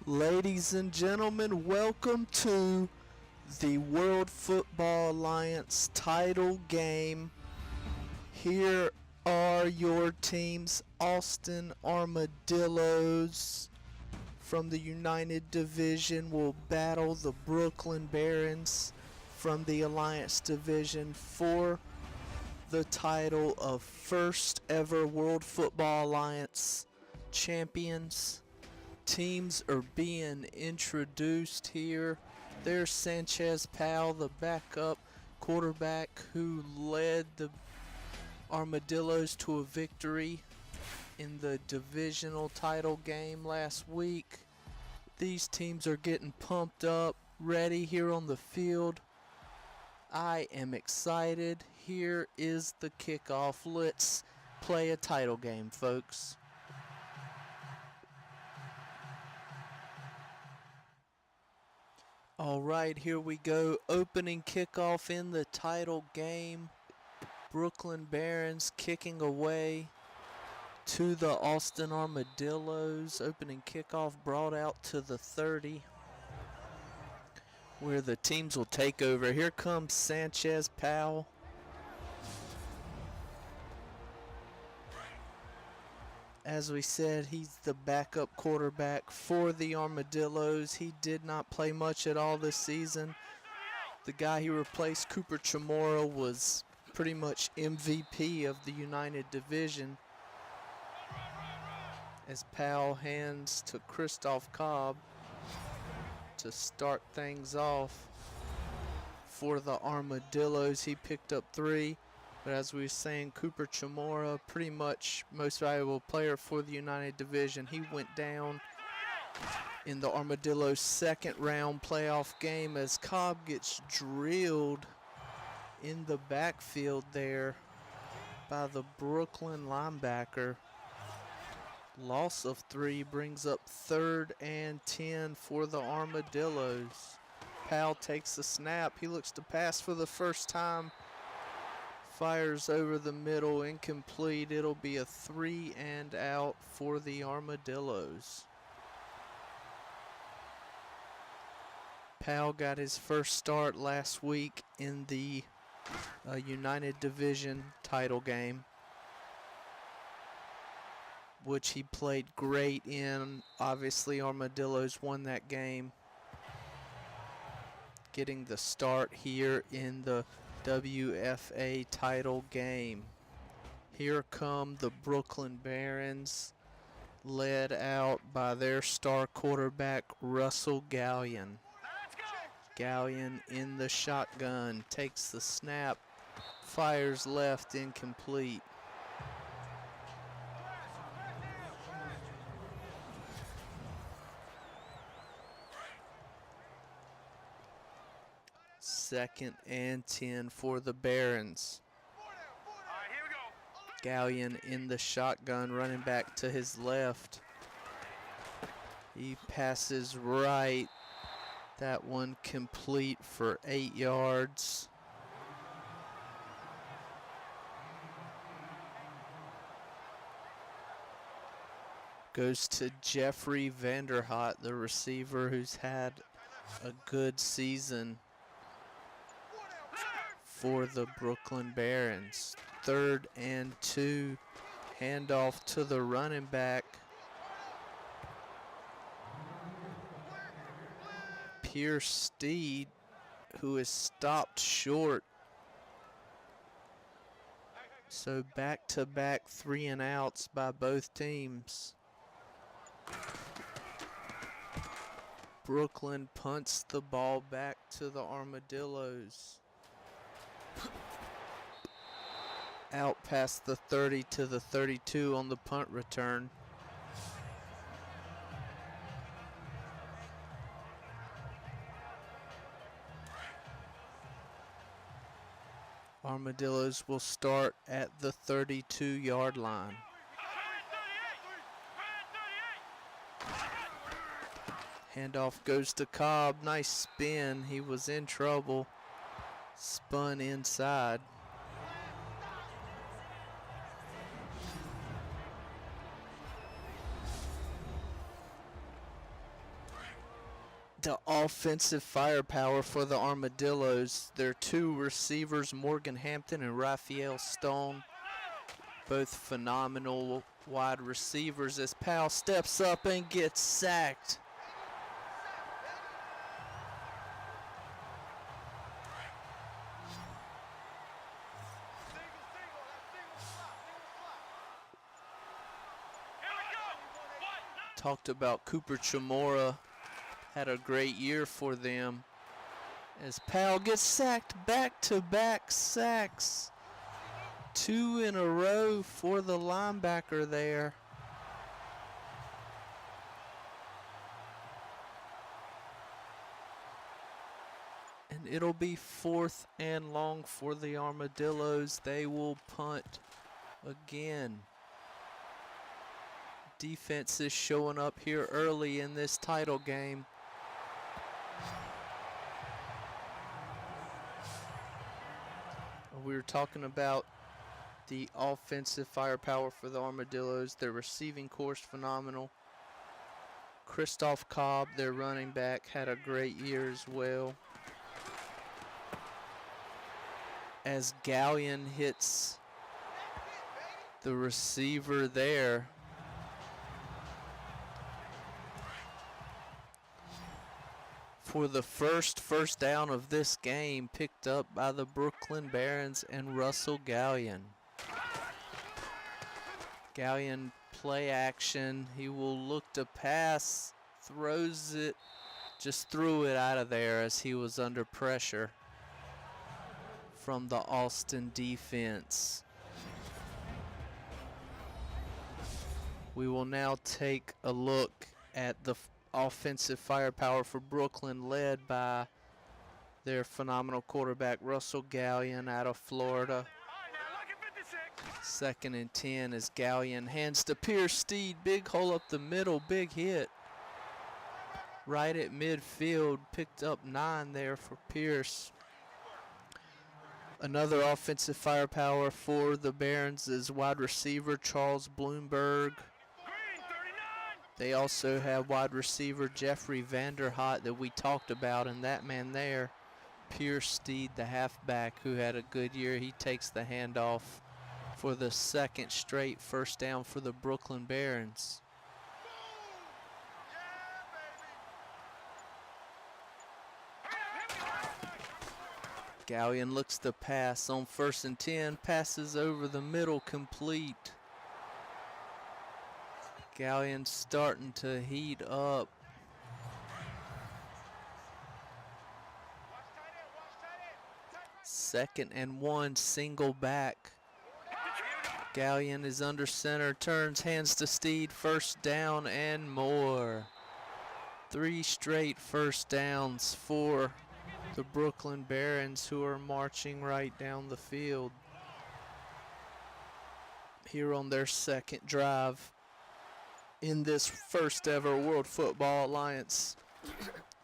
Ladies and gentlemen, welcome to the World Football Alliance title game. Here are your teams. Austin Armadillos from the United Division will battle the Brooklyn Barons from the Alliance Division for the title of first ever World Football Alliance champions. Teams are being introduced here. There's Sanchez Powell, the backup quarterback who led the Armadillos to a victory in the divisional title game last week. These teams are getting pumped up, ready here on the field. I am excited. Here is the kickoff. Let's play a title game, folks. Alright, here we go. Opening kickoff in the title game. Brooklyn Barons kicking away to the Austin Armadillos. Opening kickoff brought out to the 30, where the teams will take over. Here comes Sanchez Powell. As we said, he's the backup quarterback for the Armadillos. He did not play much at all this season. The guy he replaced, Cooper Chamorro, was pretty much MVP of the United Division. As Powell hands to Christoph Cobb to start things off for the Armadillos. He picked up 3. But as we were saying, Cooper Chamorro, pretty much most valuable player for the United Division. He went down in the Armadillos' second round playoff game as Cobb gets drilled in the backfield there by the Brooklyn linebacker. Loss of 3 brings up 3rd and 10 for the Armadillos. Powell takes the snap. He looks to pass for the first time. Fires over the middle, incomplete. It'll be a 3 and out for the Armadillos. Powell got his first start last week in the United Division title game, which he played great in. Obviously, Armadillos won that game, getting the start here in the WFA title game. Here come the Brooklyn Barons, led out by their star quarterback, Russell Gallion. Gallion in the shotgun, takes the snap, fires left, incomplete. Second and 10 for the Barons. Gallion in the shotgun, running back to his left. He passes right. That one complete for 8 yards. Goes to Jeffrey Vanderhot, the receiver who's had a good season for the Brooklyn Barons. 3rd and 2. Handoff to the running back. Pierce Steed, who is stopped short. So back-to-back 3 and outs by both teams. Brooklyn punts the ball back to the Armadillos. Out past the 30 to the 32 on the punt return. Armadillos will start at the 32-yard line. Handoff goes to Cobb. Nice spin. He was in trouble. Spun inside. The offensive firepower for the Armadillos. Their two receivers, Morgan Hampton and Raphael Stone, both phenomenal wide receivers as Powell steps up and gets sacked. Talked about Cooper Chamora, had a great year for them as Powell gets sacked, back-to-back sacks. 2 in a row for the linebacker there. And it'll be 4th and long for the Armadillos. They will punt again. Defense is showing up here early in this title game. We were talking about the offensive firepower for the Armadillos. Their receiving corps phenomenal. Christoph Cobb, their running back, had a great year as well. As Gallion hits the receiver there. For the first down of this game, picked up by the Brooklyn Barons and Russell Gallion. Gallion play action. He will look to pass, throws it, just threw it out of there as he was under pressure from the Austin defense. We will now take a look at the offensive firepower for Brooklyn, led by their phenomenal quarterback Russell Gallion out of Florida. 2nd and 10 as Gallion hands to Pierce Steed. Big hole up the middle, big hit. Right at midfield, picked up 9 there for Pierce. Another offensive firepower for the Barons is wide receiver Charles Bloomberg. They also have wide receiver Jeffrey Vanderhot that we talked about, and that man there, Pierce Steed, the halfback, who had a good year. He takes the handoff for the 2nd straight first down for the Brooklyn Barons. Gallion looks to pass on 1st and 10, passes over the middle, complete. Gallion starting to heat up. Second and 1, single back. Gallion is under center, turns, hands to Steed, first down and more. 3 straight first downs for the Brooklyn Barons, who are marching right down the field here on their 2nd drive in this first ever World Football Alliance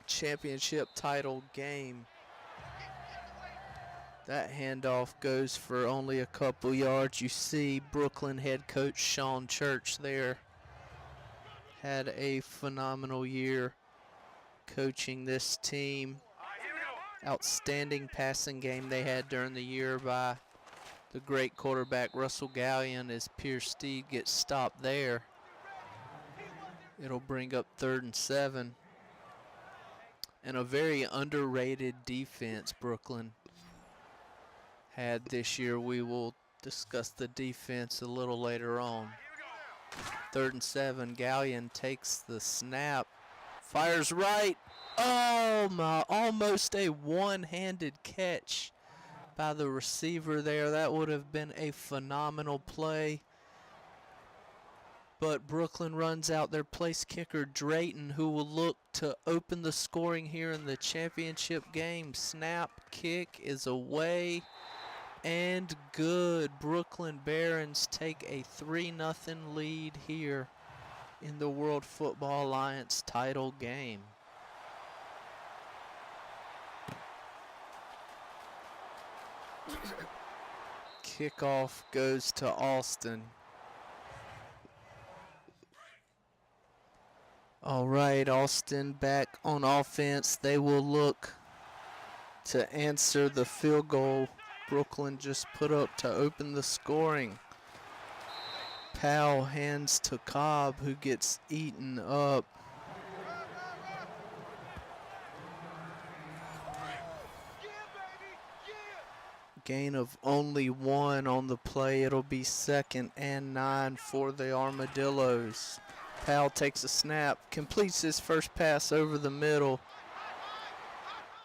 Championship title game. That handoff goes for only a couple yards. You see Brooklyn head coach Sean Church there. Had a phenomenal year coaching this team. Outstanding passing game they had during the year by the great quarterback Russell Gallion as Pierce Steed gets stopped there. It'll bring up 3rd and 7. And a very underrated defense Brooklyn had this year. We will discuss the defense a little later on. 3rd and 7, Gallion takes the snap, fires right. Oh my, almost a one-handed catch by the receiver there. That would have been a phenomenal play. But Brooklyn runs out their place kicker, Drayton, who will look to open the scoring here in the championship game. Snap, kick is away, and good. Brooklyn Barons take a 3-0 lead here in the World Football Alliance title game. Kickoff goes to Austin. All right, Austin back on offense. They will look to answer the field goal Brooklyn just put up to open the scoring. Powell hands to Cobb, who gets eaten up. Gain of only 1 on the play. It'll be 2nd and 9 for the Armadillos. Powell takes a snap, completes his first pass over the middle,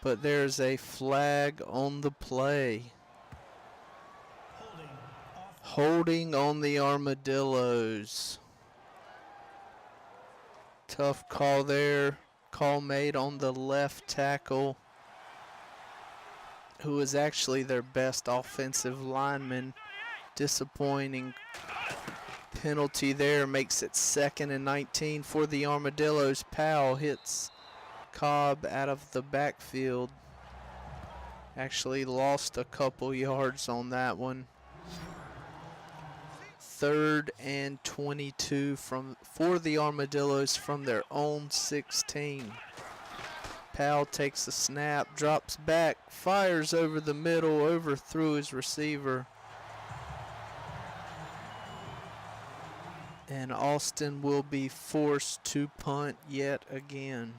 but there's a flag on the play. Holding on the Armadillos. Tough call there. Call made on the left tackle, who is actually their best offensive lineman. Disappointing penalty there, makes it 2nd and 19 for the Armadillos. Powell hits Cobb out of the backfield. Actually lost a couple yards on that one. 3rd and 22 for the Armadillos from their own 16. Powell takes the snap, drops back, fires over the middle, overthrew his receiver. And Austin will be forced to punt yet again.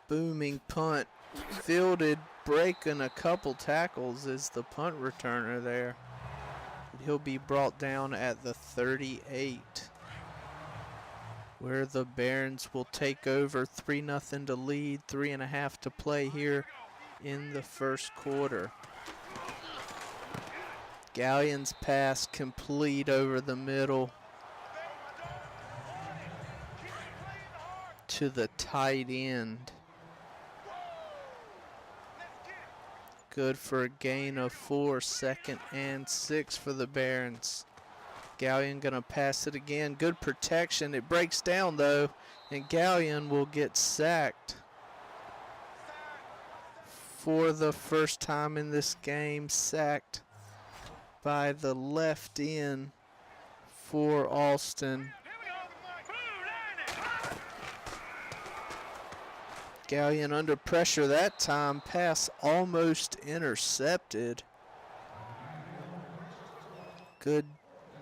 Booming punt, fielded, breaking a couple tackles is the punt returner there. He'll be brought down at the 38, where the Barons will take over 3-0 to lead, 3.5 to play here in the first quarter. Galleon's pass complete over the middle to the tight end. Good for a gain of 4, 2nd and 6 for the Barons. Galleon gonna pass it again. Good protection. It breaks down though, and Galleon will get sacked for the first time in this game. Sacked by the left end for Austin. Galleon under pressure that time. Pass almost intercepted. Good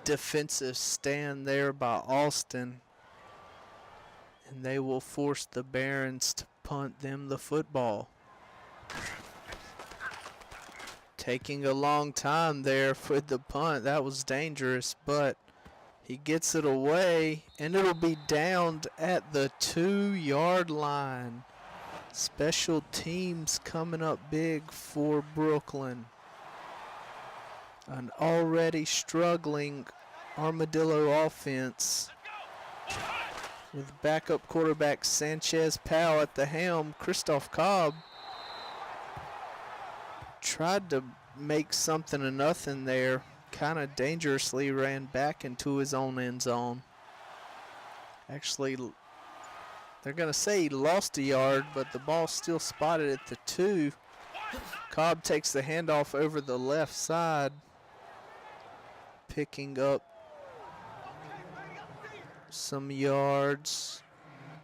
defensive stand there by Austin. And they will force the Barons to punt them the football. Taking a long time there for the punt. That was dangerous, but he gets it away, and it'll be downed at the 2-yard line. Special teams coming up big for Brooklyn. An already struggling Armadillo offense with backup quarterback Sanchez Powell at the helm. Christoph Cobb tried to make something of nothing there. Kind of dangerously ran back into his own end zone. Actually, they're going to say he lost a yard, but the ball still spotted at the 2. Cobb takes the handoff over the left side, picking up some yards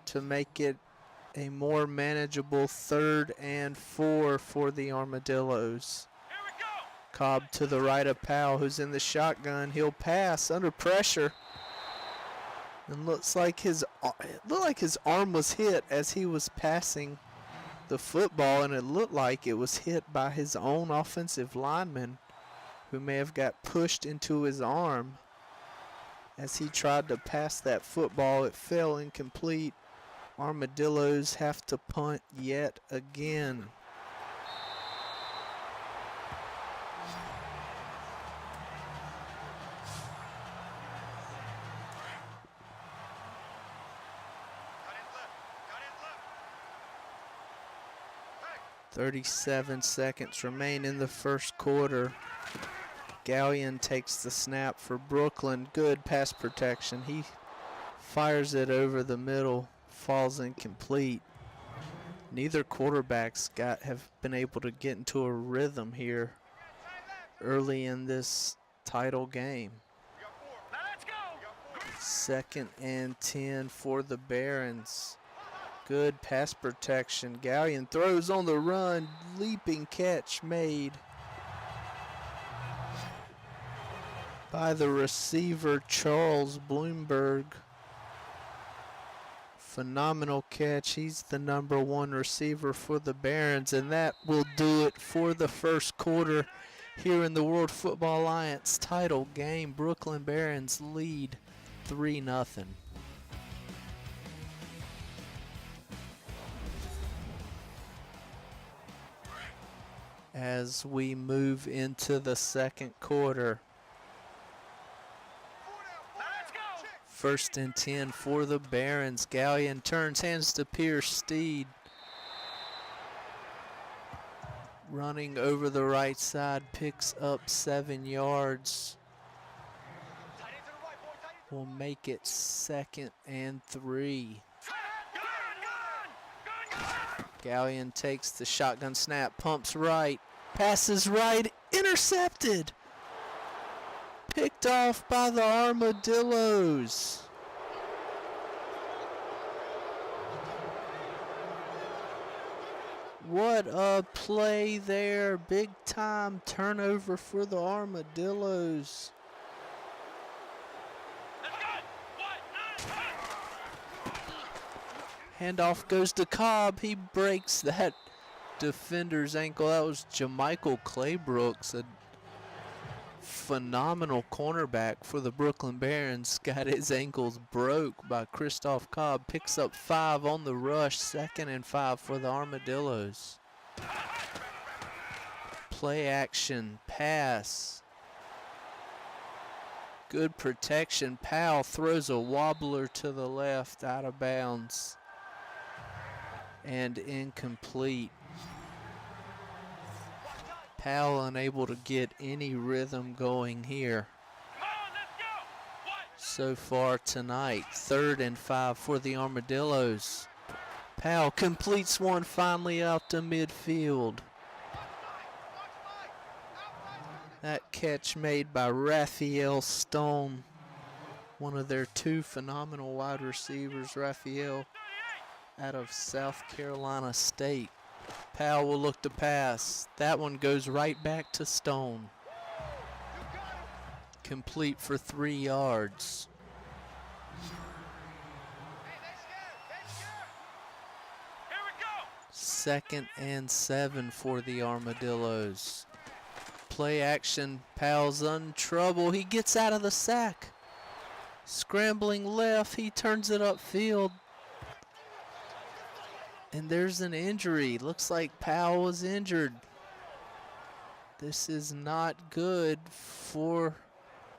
to make it a more manageable 3rd and 4 for the Armadillos. Cobb to the right of Powell, who's in the shotgun. He'll pass under pressure. And looks like his arm was hit as he was passing the football, and it looked like it was hit by his own offensive lineman, who may have got pushed into his arm as he tried to pass that football. It fell incomplete. Armadillos have to punt yet again. .37 seconds remain in the first quarter. Galleon takes the snap for Brooklyn. Good pass protection. He fires it over the middle, falls incomplete. Neither quarterbacks have been able to get into a rhythm here early in this title game. 2nd and 10 for the Barons. Good pass protection. Gallion throws on the run. Leaping catch made by the receiver, Charles Bloomberg. Phenomenal catch. He's the #1 receiver for the Barons, and that will do it for the first quarter here in the World Football Alliance title game. Brooklyn Barons lead 3-0. As we move into the second quarter. 1st and 10 for the Barons. Gallion turns, hands to Pierce Steed. Running over the right side, picks up 7 yards. Will make it 2nd and 3. Gallion takes the shotgun snap, pumps right, passes right, intercepted. Picked off by the Armadillos. What a play there. Big time turnover for the Armadillos. Handoff goes to Cobb. He breaks that defender's ankle. That was Jamichael Claybrooks, a phenomenal cornerback for the Brooklyn Barons. Got his ankles broke by Christoph Cobb. Picks up 5 on the rush. 2nd and 5 for the Armadillos. Play action, pass. Good protection. Powell throws a wobbler to the left, out of bounds. And incomplete. Powell unable to get any rhythm going here so far tonight. 3rd and 5 for the Armadillos. Powell completes one finally out to midfield. That catch made by Raphael Stone, one of their 2 phenomenal wide receivers. Raphael out of South Carolina State. Powell will look to pass. That one goes right back to Stone. Complete for 3 yards. Second and 7 for the Armadillos. Play action. Powell's in trouble. He gets out of the sack. Scrambling left. He turns it upfield. And there's an injury. Looks like Powell was injured. This is not good for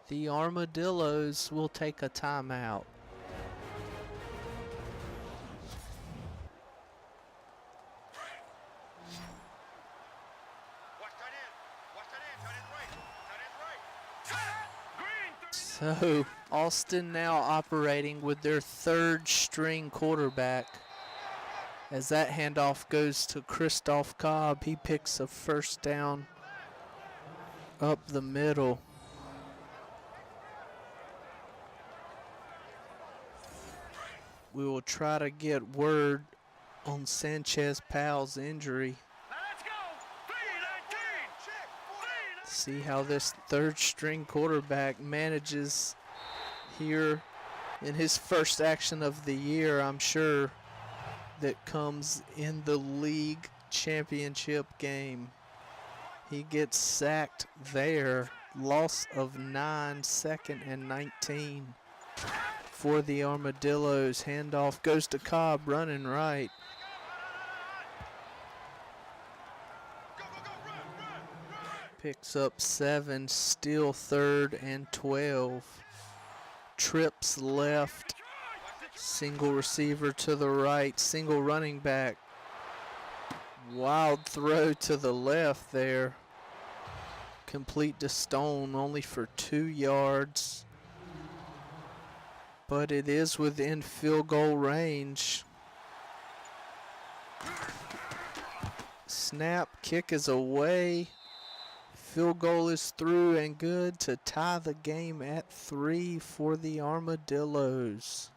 the Armadillos. We'll take a timeout. So Austin now operating with their 3rd string quarterback. As that handoff goes to Christoph Cobb, he picks a 1st down up the middle. We will try to get word on Sanchez Powell's injury. See how this 3rd string quarterback manages here in his first action of the year, I'm sure, that comes in the league championship game. He gets sacked there. Loss of 9, 2nd and 19 for the Armadillos. Handoff goes to Cobb, running right. Picks up 7, still 3rd and 12. Trips left. Single receiver to the right, single running back. Wild throw to the left there. Complete to Stone, only for 2 yards. But it is within field goal range. Snap, kick is away. Field goal is through and good to tie the game at 3 for the Armadillos.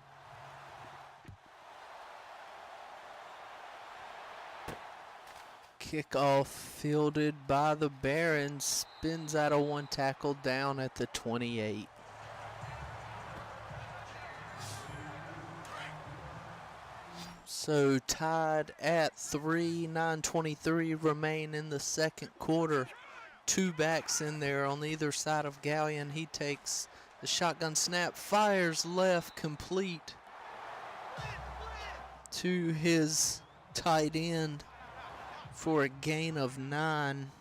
Kickoff fielded by the Barons, spins out of one tackle down at the 28. So tied at 3, 9:23 remain in the second quarter. Two backs in there on either side of Gallion. He takes the shotgun snap, fires left, complete to his tight end for a gain of 9.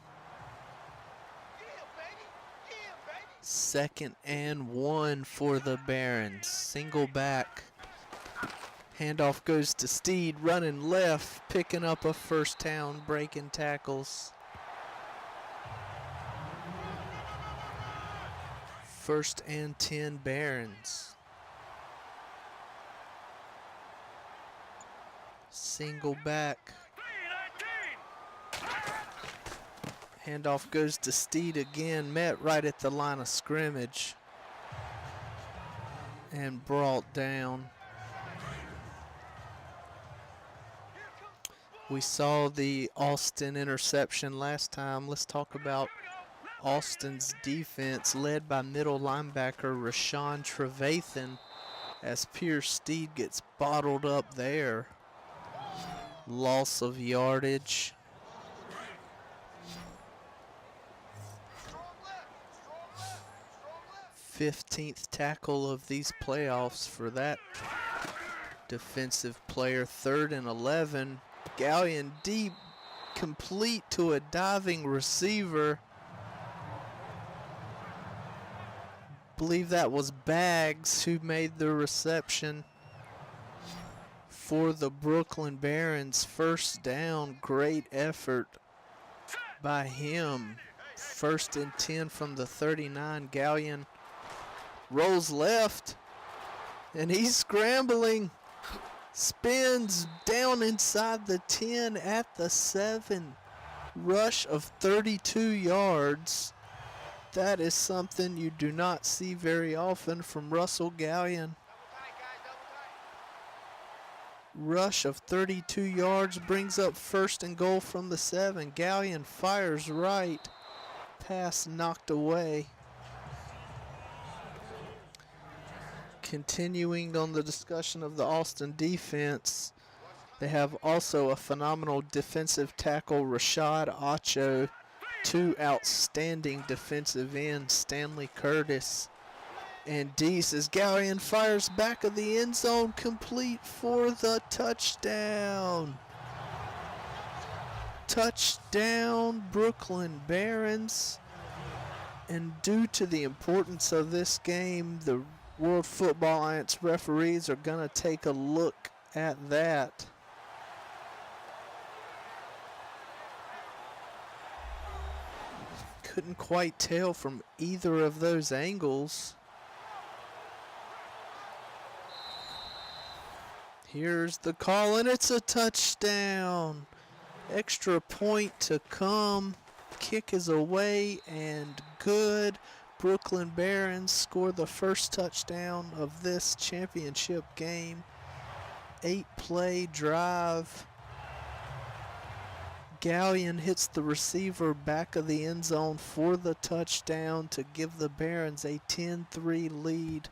2nd and 1 for the Barons. Single back. Handoff goes to Steed, running left, picking up a first down, breaking tackles. 1st and 10 Barons. Single back. Handoff goes to Steed again, met right at the line of scrimmage and brought down. We saw the Austin interception last time. Let's talk about Austin's defense, led by middle linebacker Rashawn Trevathan, as Pierce Steed gets bottled up there. Loss of yardage. #15th tackle of these playoffs for that defensive player. 3rd and 11. Gallion deep, complete to a diving receiver. Believe that was Baggs who made the reception for the Brooklyn Barons. 1st down, great effort by him. 1st and 10 from the 39. Gallion rolls left, and he's scrambling. Spins down inside the 10 at the 7. Rush of 32 yards. That is something you do not see very often from Russell Gallion. Rush of 32 yards brings up 1st and goal from the 7. Gallion fires right. Pass knocked away. Continuing on the discussion of the Austin defense, they have also a phenomenal defensive tackle, Rashad Acho, 2 outstanding defensive ends, Stanley Curtis and Deese, as Gallion fires back of the end zone, complete for the touchdown. Touchdown, Brooklyn Barons. And due to the importance of this game, the World Football Alliance referees are going to take a look at that. Couldn't quite tell from either of those angles. Here's the call, and it's a touchdown. Extra point to come. Kick is away and good. Brooklyn Barons score the first touchdown of this championship game. 8-play drive. Gallion hits the receiver back of the end zone for the touchdown to give the Barons a 10-3 lead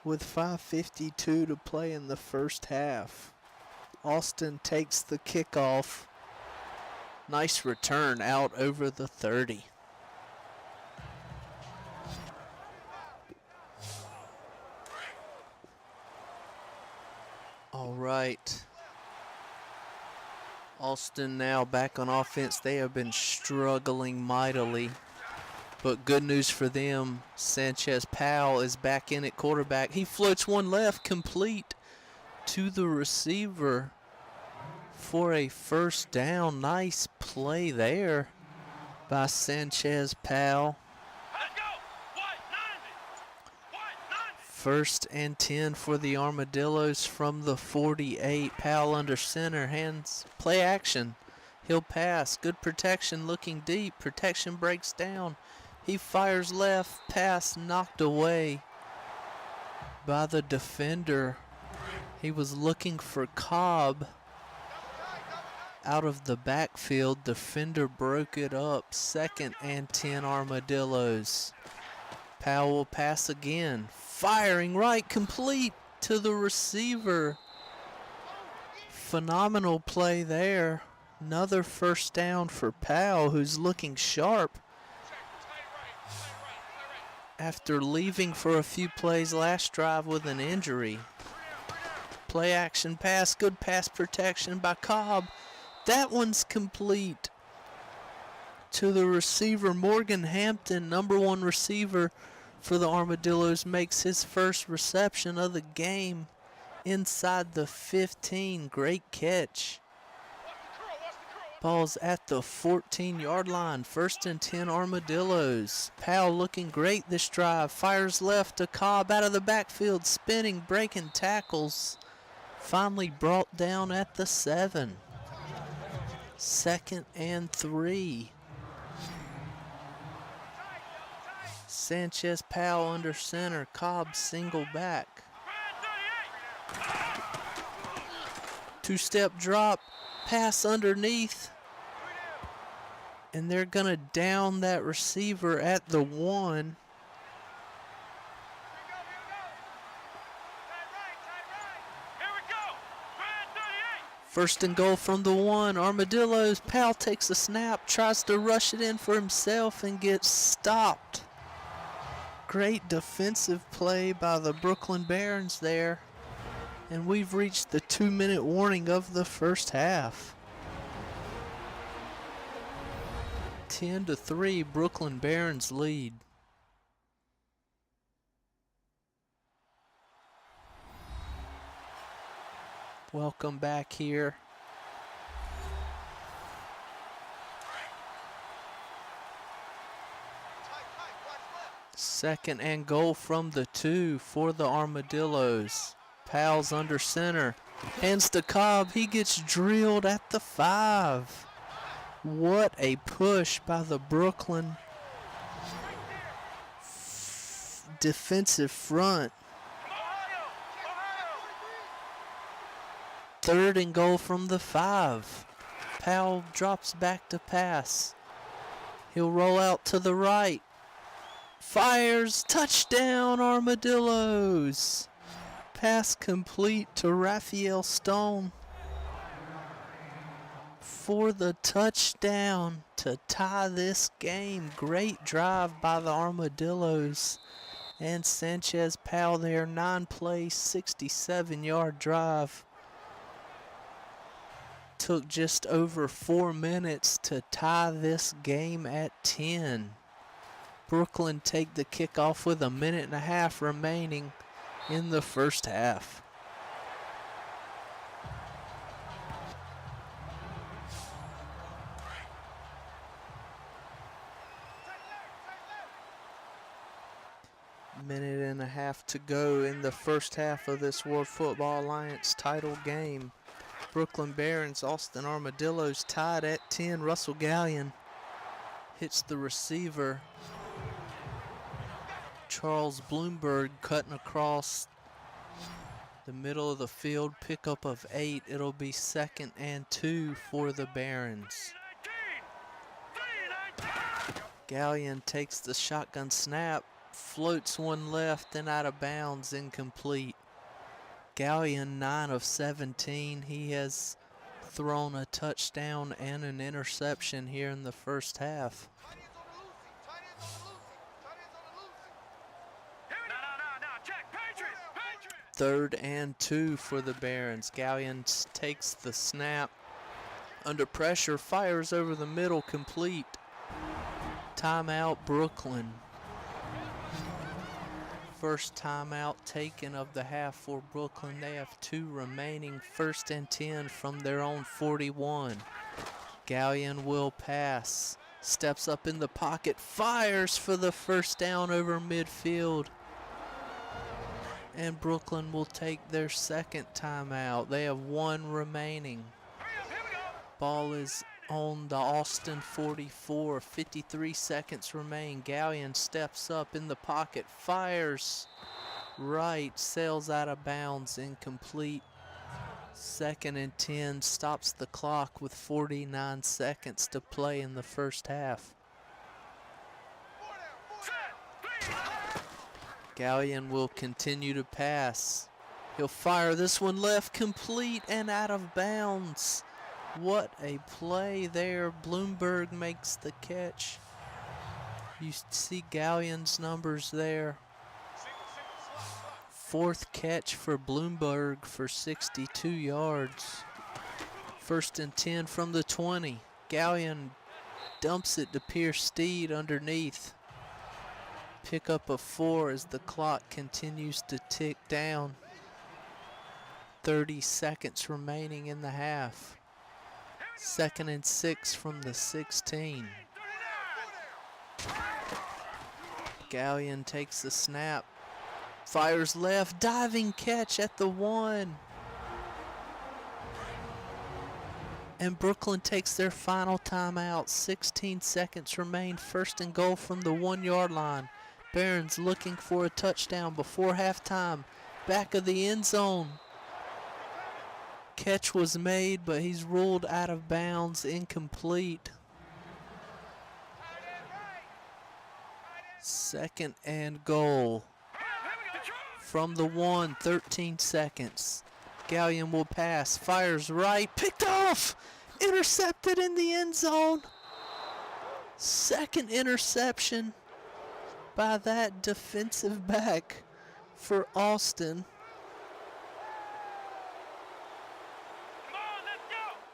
with 5:52 to play in the first half. Austin takes the kickoff. Nice return out over the 30. All right. Austin now back on offense. They have been struggling mightily, but good news for them. Sanchez Powell is back in at quarterback. He floats one left, complete to the receiver for a first down. Nice play there by Sanchez Powell. 1st and 10 for the Armadillos from the 48. Powell under center, hands, play action. He'll pass. Good protection, looking deep. Protection breaks down. He fires left. Pass knocked away by the defender. He was looking for Cobb. Out of the backfield, defender broke it up. 2nd and 10 Armadillos. Powell will pass again. Firing right, complete to the receiver. Phenomenal play there. Another first down for Powell, who's looking sharp after leaving for a few plays last drive with an injury. Play action pass, good pass protection by Cobb. That one's complete to the receiver. Morgan Hampton, number 1 receiver for the Armadillos, makes his first reception of the game inside the 15. Great catch. Ball's at the 14-yard line. 1st and 10 Armadillos. Powell looking great this drive. Fires left to Cobb out of the backfield, spinning, breaking tackles. Finally brought down at the 7. 2nd and 3. Sanchez Powell under center. Cobb single back. 2-step drop. Pass underneath. And they're going to down that receiver at the 1. First and goal from the 1. Armadillos. Powell takes a snap, tries to rush it in for himself and gets stopped. Great defensive play by the Brooklyn Barons there. And we've reached the 2-minute warning of the first half. 10-3, Brooklyn Barons lead. Welcome back here. Second and goal from the 2 for the Armadillos. Powell's under center. Hands to Cobb. He gets drilled at the 5. What a push by the Brooklyn defensive front. 3rd and goal from the 5. Powell drops back to pass. He'll roll out to the right. Fires. Touchdown, Armadillos. Pass complete to Raphael Stone for the touchdown to tie this game. Great drive by the Armadillos and Sanchez Powell there. 9-play, 67-yard drive. Took just over 4 minutes to tie this game at 10. Brooklyn take the kickoff with 1.5 minutes remaining in the first half. Minute and a half to go in the first half of this World Football Alliance title game. Brooklyn Barons, Austin Armadillos tied at 10. Russell Gallion hits the receiver. Charles Bloomberg cutting across the middle of the field. Pickup of 8. It'll be 2nd and 2 for the Barons. Gallion takes the shotgun snap, floats one left and out of bounds, incomplete. Gallion 9 of 17. He has thrown a touchdown and an interception here in the first half. Third and 2 for the Barons. Gallion takes the snap. Under pressure, fires over the middle, complete. Timeout, Brooklyn. First timeout taken of the half for Brooklyn. They have 2 remaining. 1st and 10 from their own 41. Gallion will pass. Steps up in the pocket. Fires for the first down over midfield. And Brooklyn will take their second timeout. They have 1 remaining. Ball is on the Austin 44. 53 seconds remain. Gallion steps up in the pocket, fires right, sails out of bounds, incomplete. 2nd and 10, stops the clock with 49 seconds to play in the first half. Gallion will continue to pass. He'll fire this one left, complete and out of bounds. What a play there. Bloomberg makes the catch. You see Gallion's numbers there. 4th catch for Bloomberg for 62 yards. 1st and 10 from the 20. Gallion dumps it to Pierce Steed underneath. Pick up a 4 as the clock continues to tick down. 30 seconds remaining in the half. 2nd and 6 from the 16. Gallion takes the snap. Fires left, diving catch at the 1. And Brooklyn takes their final timeout. 16 seconds remain. 1st and goal from the 1-yard line. Barons looking for a touchdown before halftime. Back of the end zone. Catch was made, but he's ruled out of bounds, incomplete. 2nd and goal. From the 1, 13 seconds. Gallion will pass, fires right, picked off, intercepted in the end zone. 2nd interception by that defensive back for Austin.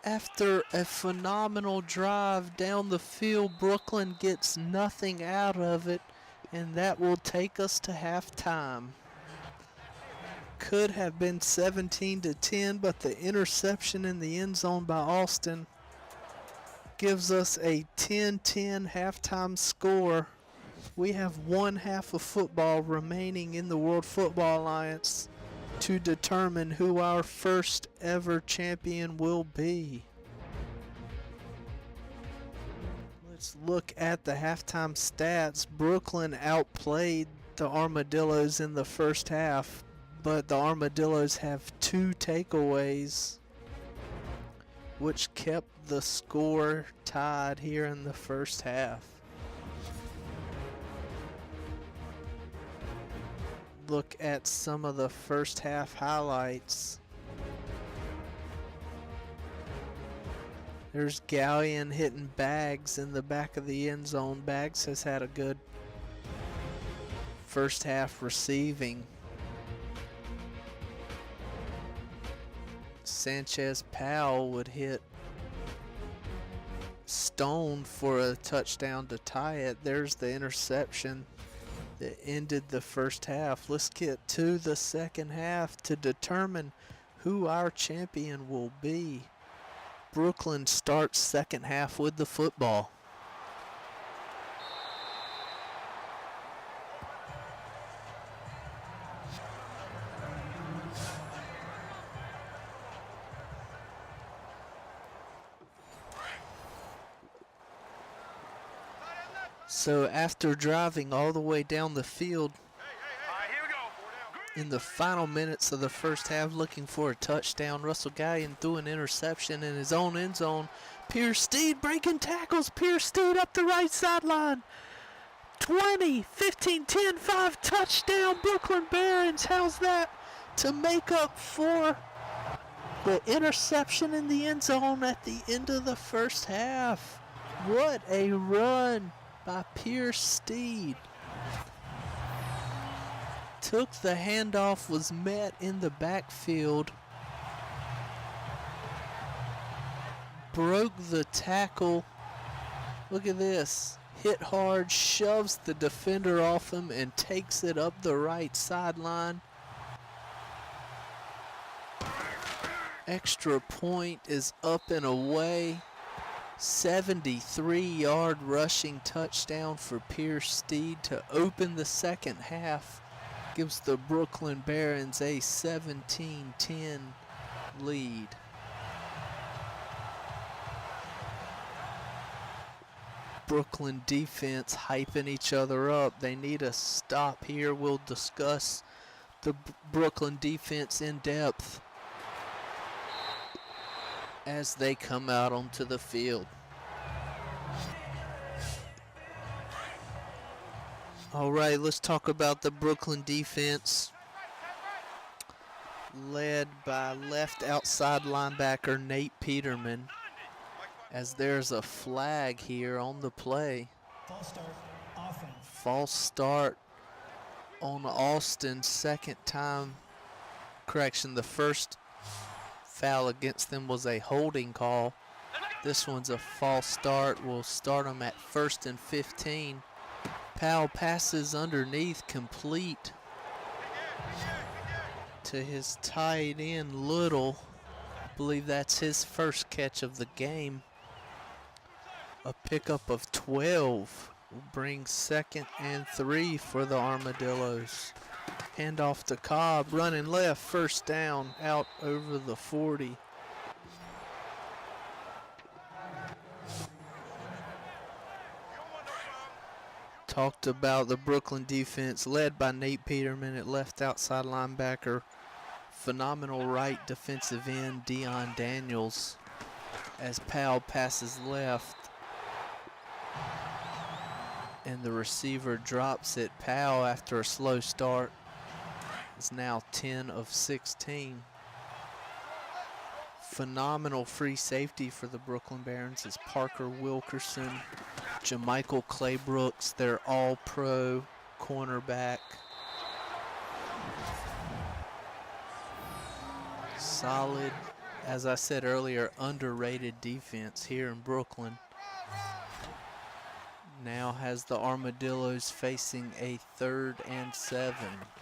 After a phenomenal drive down the field, Brooklyn gets nothing out of it, and that will take us to halftime. Could have been 17-10, but the interception in the end zone by Austin gives us a 10-10 halftime score. We have 1 half of football remaining in the World Football Alliance to determine who our first ever champion will be. Let's look at the halftime stats. Brooklyn outplayed the Armadillos in the first half, but the Armadillos have 2 takeaways, which kept the score tied here in the first half. Look at some of the first half highlights. There's Gallion hitting Baggs in the back of the end zone. Baggs has had a good first half receiving. Sanchez Powell would hit Stone for a touchdown to tie it. There's the interception that ended the first half. Let's get to the second half to determine who our champion will be. Brooklyn starts second half with the football. So after driving all the way down the field in the final minutes of the first half looking for a touchdown, Russell Gallion threw an interception in his own end zone. Pierce Steed breaking tackles. Pierce Steed up the right sideline. 20, 15, 10, 5, touchdown Brooklyn Barons. How's that? To make up for the interception in the end zone at the end of the first half. What a run by Pierce Steed. Took the handoff, was met in the backfield, broke the tackle. Look at this. Hit hard, shoves the defender off him, and takes it up the right sideline. Extra point is up and away. 73-yard rushing touchdown for Pierce Steed to open the second half. Gives the Brooklyn Barons a 17-10 lead. Brooklyn defense hyping each other up. They need a stop here. We'll discuss the Brooklyn defense in depth as they come out onto the field. All right, let's talk about the Brooklyn defense, led by left outside linebacker Nate Peterman, as there's a flag here on the play. False start, offense. False start on Austin, second time. Correction, the first foul against them was a holding call. This one's a false start. We'll start them at 1st and 15. Powell passes underneath, complete to his tight end Little. I believe that's his first catch of the game. A pickup of 12 will bring 2nd and 3 for the Armadillos. Handoff to Cobb, running left, first down, out over the 40. Talked about the Brooklyn defense led by Nate Peterman at left outside linebacker. Phenomenal right defensive end Deion Daniels as Powell passes left. And the receiver drops it. Powell, after a slow start, is now 10 of 16. Phenomenal free safety for the Brooklyn Barons is Parker Wilkerson. Jamichael Claybrooks, their all-pro cornerback. Solid, as I said earlier, underrated defense here in Brooklyn. Now has the Armadillos facing a 3rd and 7.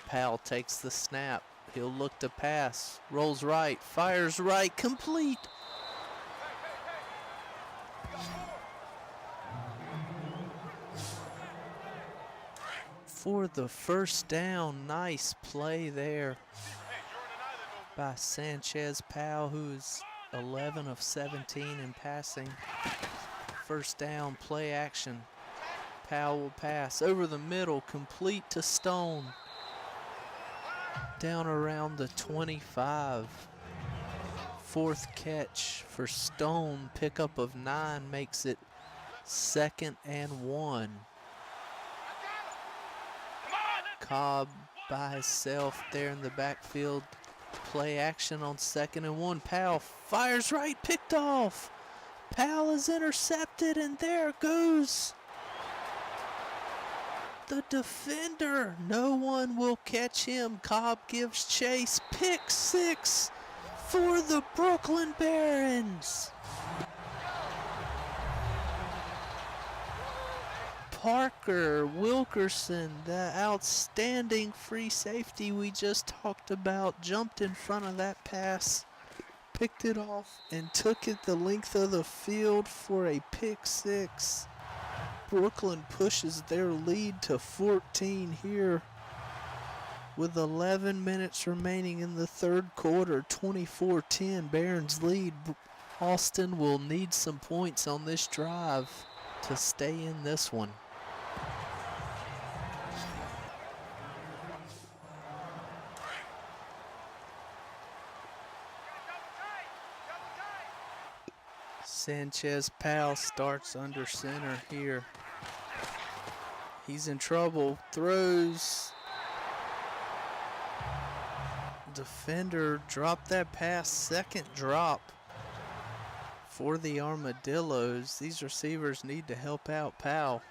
Powell takes the snap. He'll look to pass. Rolls right, fires right, complete. For the first down, nice play there by Sanchez Powell, who's 11 of 17 in passing. First down, play action. Powell will pass over the middle, complete to Stone. Down around the 25. 4th catch for Stone. Pickup of 9 makes it 2nd and 1. Cobb by himself there in the backfield. Play action on 2nd and 1. Powell fires right, picked off. Powell is intercepted, and there goes the defender. No one will catch him. Cobb gives chase. Pick 6 for the Brooklyn Barons. Parker Wilkerson, the outstanding free safety we just talked about, jumped in front of that pass, picked it off, and took it the length of the field for a pick 6. Brooklyn pushes their lead to 14 here with 11 minutes remaining in the 3rd quarter. 24-10 Barons lead. Austin will need some points on this drive to stay in this one. Sanchez Powell starts under center here. He's in trouble, throws. Defender dropped that pass, 2nd drop for the Armadillos. These receivers need to help out Powell,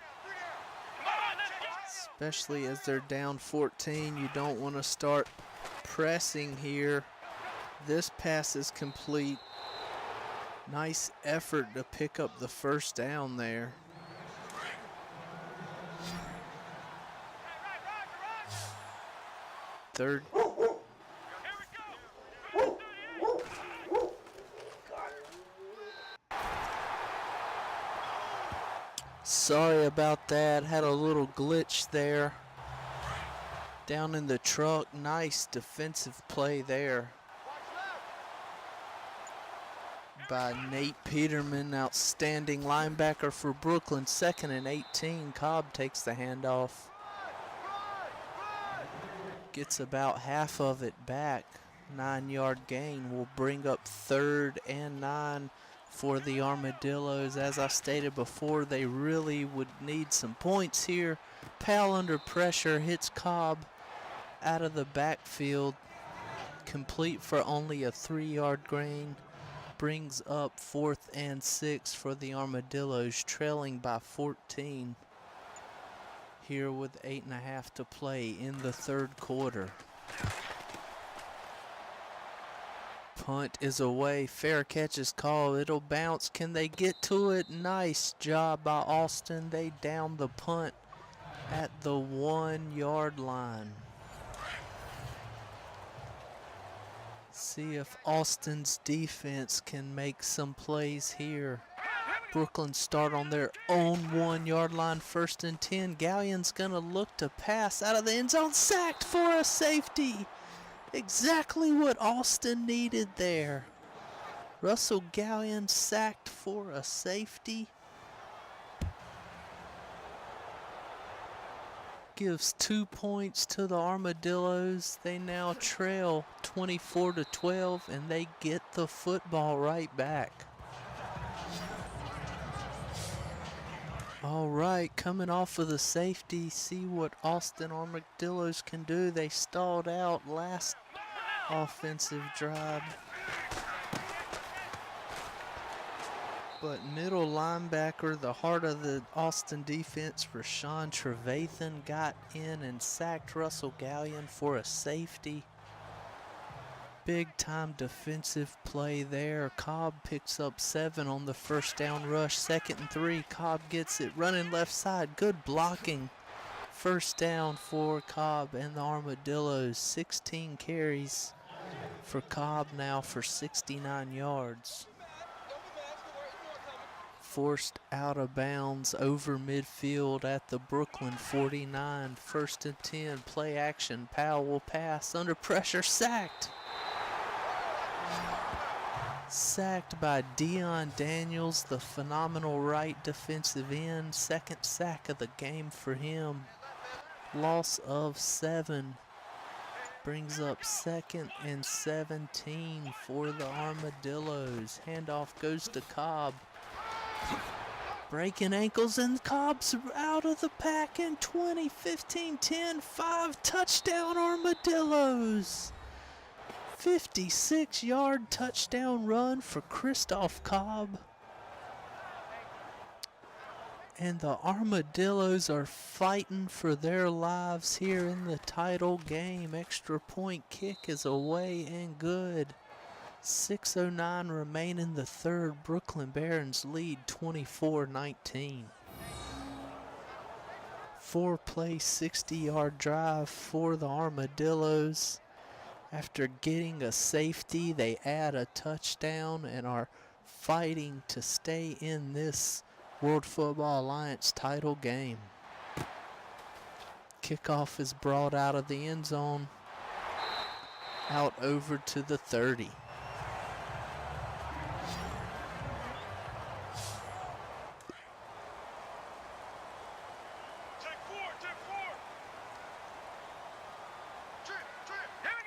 especially as they're down 14. You don't want to start pressing here. This pass is complete. Nice effort to pick up the first down there. Third. Sorry about that. Had a little glitch there. Down in the truck. Nice defensive play there. by Nate Peterman, outstanding linebacker for Brooklyn. 2nd and 18. Cobb takes the handoff. Gets about half of it back. 9-yard gain will bring up 3rd and 9 for the Armadillos. As I stated before, they really would need some points here. Powell under pressure hits Cobb out of the backfield. Complete for only a 3-yard gain. Brings up 4th and 6 for the Armadillos, trailing by 14. Here with 8.5 to play in the 3rd quarter. Punt is away. Fair catch is called. It'll bounce. Can they get to it? Nice job by Austin. They down the punt at the 1-yard line. See if Austin's defense can make some plays here. Brooklyn start on their own 1-yard line, 1st and 10. Galleon's gonna look to pass out of the end zone, sacked for a safety. Exactly what Austin needed there. Russell Galleon sacked for a safety. Gives 2 points to the Armadillos. They now trail 24-12, and they get the football right back. All right, coming off of the safety, see what Austin Armadillos can do. They stalled out last offensive drive. But middle linebacker, the heart of the Austin defense, Rashawn Trevathan, got in and sacked Russell Galleon for a safety. Big time defensive play there. Cobb picks up 7 on the 1st down rush. 2nd and 3. Cobb gets it running left side. Good blocking. 1st down for Cobb and the Armadillos. 16 carries for Cobb now for 69 yards. Forced out of bounds over midfield at the Brooklyn 49. 1st and 10. Play action. Powell will pass. Under pressure. Sacked. Sacked by Deion Daniels, the phenomenal right defensive end. 2nd sack of the game for him. Loss of 7. Brings up 2nd and 17 for the Armadillos. Handoff goes to Cobb. Breaking ankles, and Cobb's out of the pack in 20, 15, 10, 5. Touchdown Armadillos. 56-yard touchdown run for Christoph Cobb. And the Armadillos are fighting for their lives here in the title game. Extra point kick is away and good. 6:09 remain in the 3rd. Brooklyn Barons lead 24-19. 4-play, 60-yard drive for the Armadillos. After getting a safety, they add a touchdown and are fighting to stay in this World Football Alliance title game. Kickoff is brought out of the end zone, out over to the 30.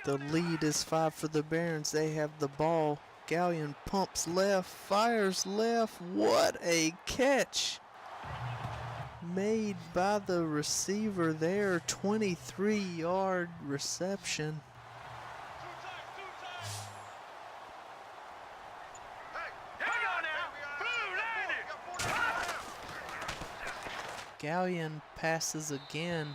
The lead is 5 for the Barons. They have the ball. Galleon pumps left, fires left. What a catch made by the receiver there. 23-yard reception. Galleon passes again.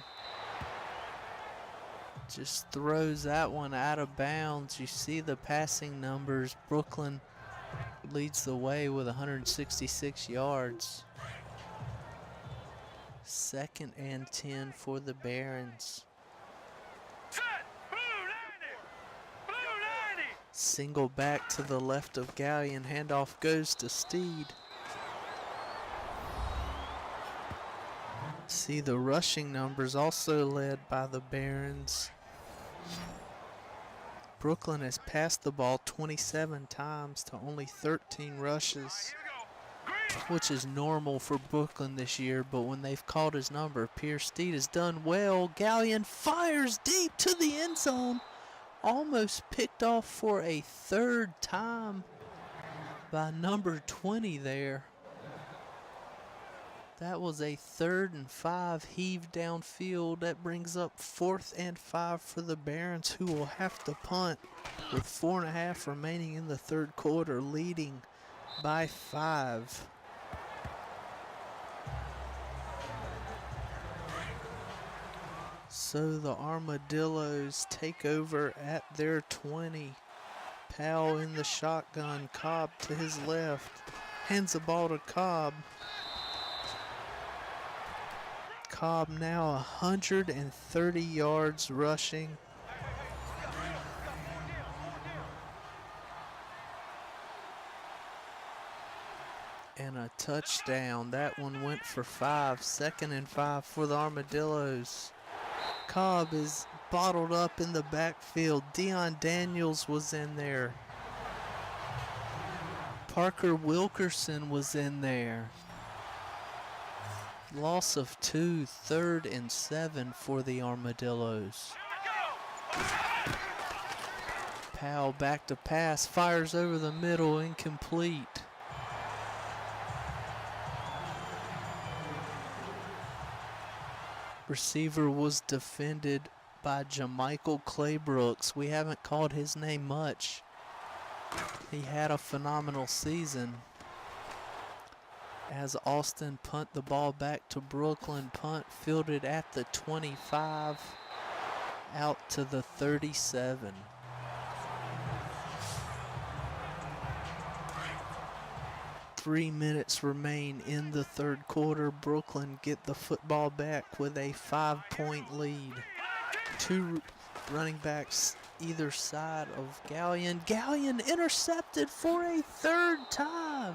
Just throws that one out of bounds. You see the passing numbers. Brooklyn leads the way with 166 yards. 2nd and 10 for the Barons. Single back to the left of Galleon. Handoff goes to Steed. See the rushing numbers also led by the Barons. Brooklyn has passed the ball 27 times to only 13 rushes, which is normal for Brooklyn this year, but when they've called his number, Pierce Steed has done well. Gallion fires deep to the end zone, almost picked off for a third time by number 20 there. That was a 3rd and 5 heaved downfield. That brings up 4th and 5 for the Barons, who will have to punt with 4.5 remaining in the third quarter, leading by 5. So the Armadillos take over at their 20. Powell in the shotgun, Cobb to his left, hands the ball to Cobb. Cobb now 130 yards rushing. And a touchdown. That one went for 5. 2nd and 5 for the Armadillos. Cobb is bottled up in the backfield. Deion Daniels was in there. Parker Wilkerson was in there. Loss of 2, 3rd and 7 for the Armadillos. Powell back to pass, fires over the middle, incomplete. Receiver was defended by Jamichael Claybrooks. We haven't called his name much. He had a phenomenal season. As Austin punt the ball back to Brooklyn, punt fielded at the 25, out to the 37. Three minutes remain in the third quarter. Brooklyn get the football back with a 5-point lead. 2 running backs either side of Gallion. Gallion intercepted for a 3rd time.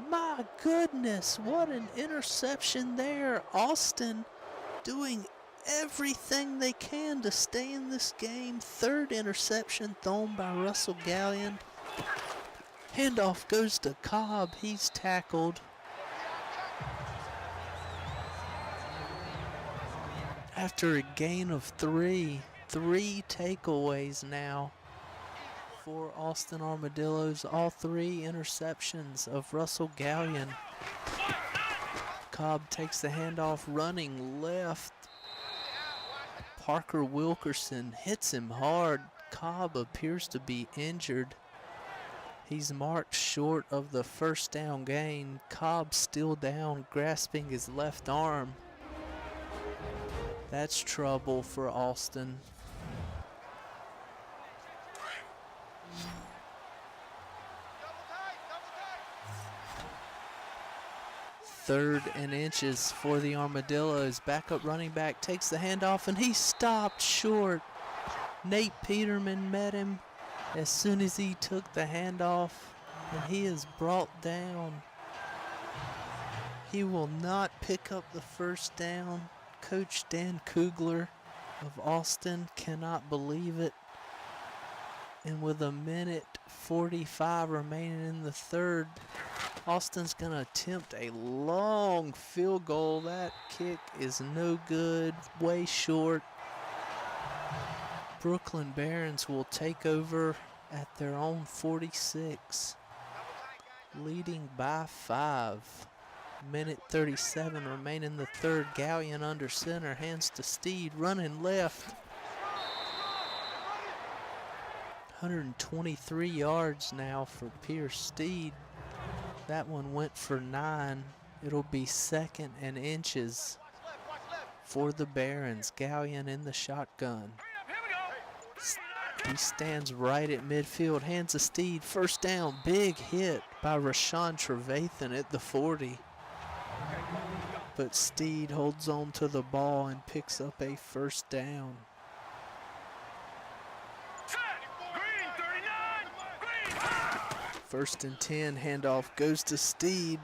My goodness, what an interception there. Austin doing everything they can to stay in this game. 3rd interception thrown by Russell Gallion. Handoff goes to Cobb. He's tackled. After a gain of 3 takeaways now for Austin Armadillos. All 3 interceptions of Russell Gallion. Cobb takes the handoff, running left. Parker Wilkerson hits him hard. Cobb appears to be injured. He's marked short of the first down gain. Cobb still down, grasping his left arm. That's trouble for Austin. 3rd and inches for the Armadillos. Backup running back takes the handoff and he stopped short. Nate Peterman met him as soon as he took the handoff, and he is brought down. He will not pick up the first down. Coach Dan Kugler of Austin cannot believe it. And with 1:45 remaining in the third, Austin's going to attempt a long field goal. That kick is no good, way short. Brooklyn Barons will take over at their own 46, leading by 5. 1:37 remain in the third. Gallion under center, hands to Steed, running left. 123 yards now for Pierce Steed. That one went for 9. It'll be 2nd and inches for the Barons. Gallion in the shotgun. He stands right at midfield, hands to Steed, first down, big hit by Rashawn Trevathan at the 40. But Steed holds on to the ball and picks up a first down. First and 10, handoff goes to Steed.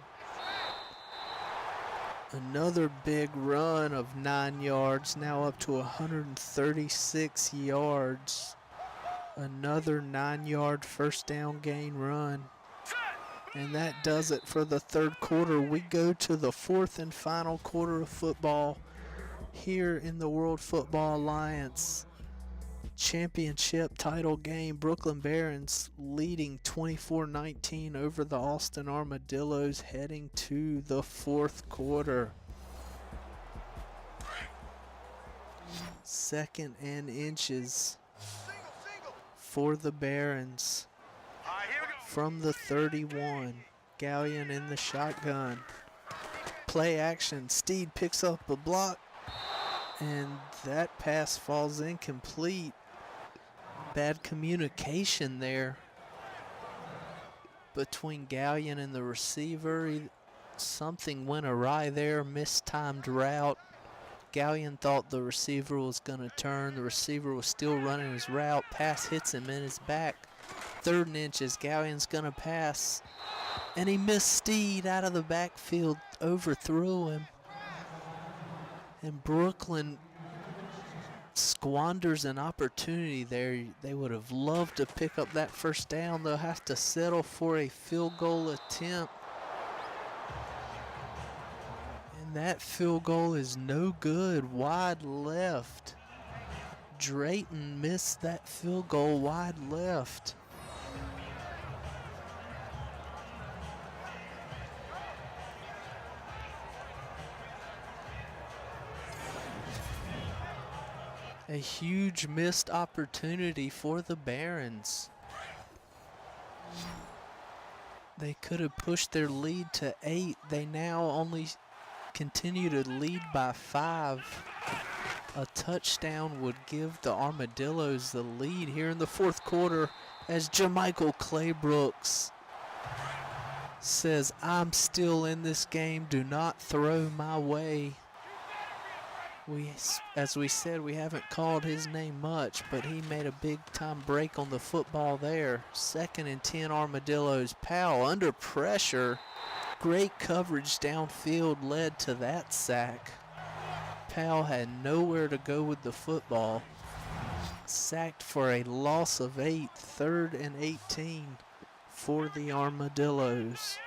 Another big run of 9 yards, now up to 136 yards. Another 9-yard first down gain run. And that does it for the third quarter. We go to the fourth and final quarter of football here in the World Football Alliance championship title game. Brooklyn Barons leading 24-19 over the Austin Armadillos, heading to the fourth quarter. 2nd and inches for the Barons. From the 31, Gallion in the shotgun. Play action, Steed picks up a block, and that pass falls incomplete. Bad communication there between Gallion and the receiver. Something went awry there, mistimed route. Gallion thought the receiver was going to turn. The receiver was still running his route. Pass hits him in his back. 3rd and inches, Gallion's going to pass. And he missed Steed out of the backfield, overthrew him. And Brooklyn squanders an opportunity there. They would have loved to pick up that first down. They'll have to settle for a field goal attempt. And that field goal is no good, wide left. Drayton missed that field goal wide left. A huge missed opportunity for the Barons. They could have pushed their lead to 8. They now only continue to lead by 5. A touchdown would give the Armadillos the lead here in the fourth quarter as Jamichael Claybrooks says, "I'm still in this game. Do not throw my way." As we said, we haven't called his name much, but he made a big-time break on the football there. 2nd and 10 Armadillos. Powell under pressure. Great coverage downfield led to that sack. Powell had nowhere to go with the football. Sacked for a loss of 8. 3rd and 18 for the Armadillos.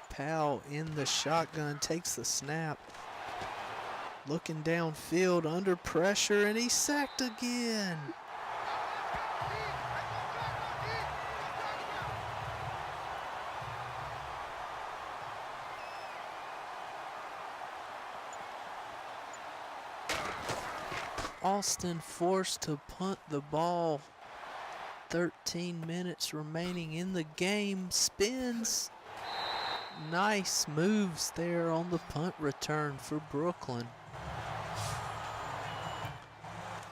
Powell in the shotgun, takes the snap. Looking downfield, under pressure, and he's sacked again. Austin forced to punt the ball. 13 minutes remaining in the game. Spins. Nice moves there on the punt return for Brooklyn.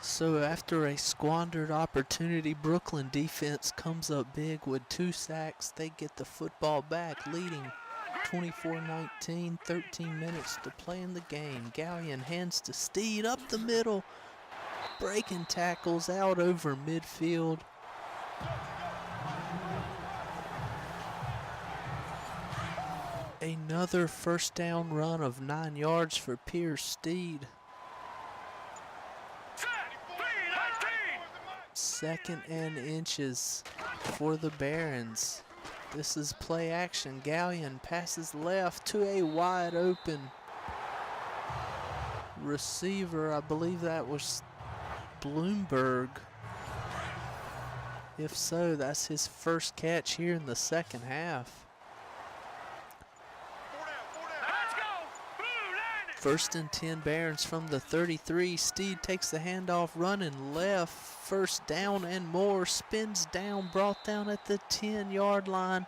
So after a squandered opportunity, Brooklyn defense comes up big with 2 sacks. They get the football back, leading 24-19, 13 minutes to play in the game. Gallion hands to Steed up the middle, breaking tackles out over midfield. Another first down run of 9 yards for Pierce Steed. 2nd and inches for the Barons. This is play action. Gallion passes left to a wide open receiver. I believe that was Bloomberg. If so, that's his first catch here in the second half. 1st and 10 Barons from the 33. Steed takes the handoff, running left. First down and more. Spins down, brought down at the 10-yard line.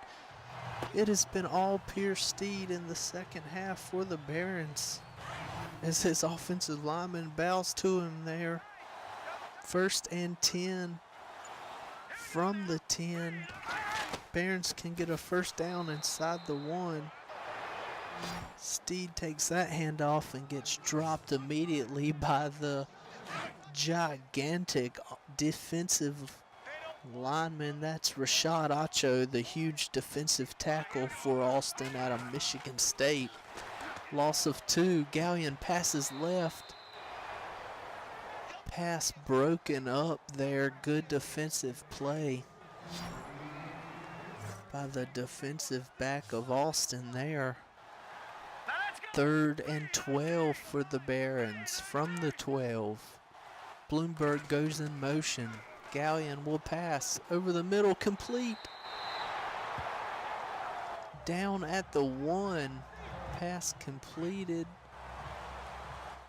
It has been all Pierce Steed in the second half for the Barons as his offensive lineman bows to him there. 1st and 10 from the 10. Barons can get a first down inside the 1. Steed takes that handoff and gets dropped immediately by the gigantic defensive lineman. That's Rashad Acho, the huge defensive tackle for Austin out of Michigan State. Loss of 2. Gallion passes left. Pass broken up there. Good defensive play by the defensive back of Austin there. 3rd and 12 for the Barons from the 12. Bloomberg goes in motion. Gallion will pass over the middle, complete. Down at the 1. Pass completed.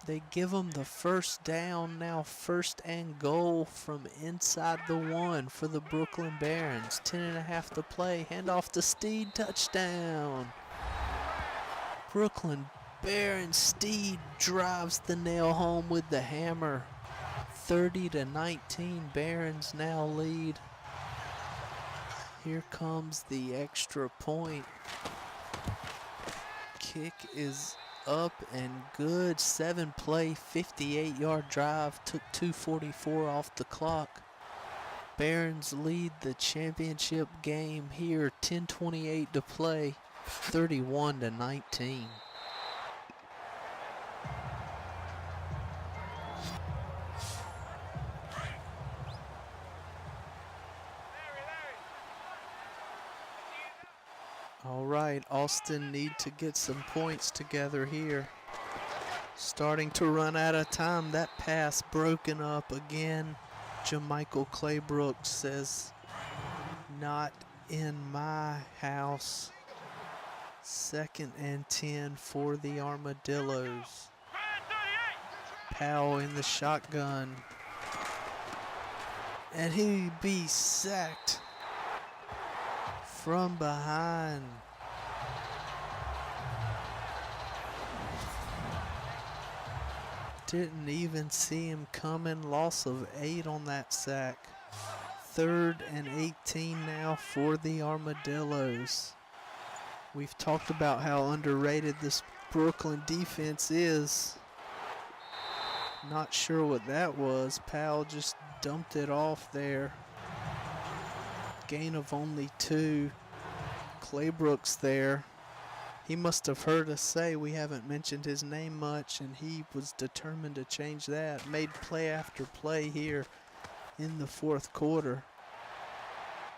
They give them the first down. Now 1st and goal from inside the 1 for the Brooklyn Barons. 10.5 to play. Handoff to Steed. Touchdown. Brooklyn Barons. Steed drives the nail home with the hammer. 30-19. Barons now lead. Here comes the extra point. Kick is up and good. 7-play, 58-yard drive. Took 2:44 off the clock. Barons lead the championship game here. 10:28 to play. 31-19. All right, Austin need to get some points together here. Starting to run out of time. That pass broken up again. Jamichael Claybrook says, not in my house. 2nd and 10 for the Armadillos. Powell in the shotgun. And he be sacked from behind. Didn't even see him coming. Loss of 8 on that sack. 3rd and 18 now for the Armadillos. We've talked about how underrated this Brooklyn defense is. Not sure what that was. Powell just dumped it off there. Gain of only 2. Claybrook's there. He must have heard us say we haven't mentioned his name much, and he was determined to change that. Made play after play here in the 4th quarter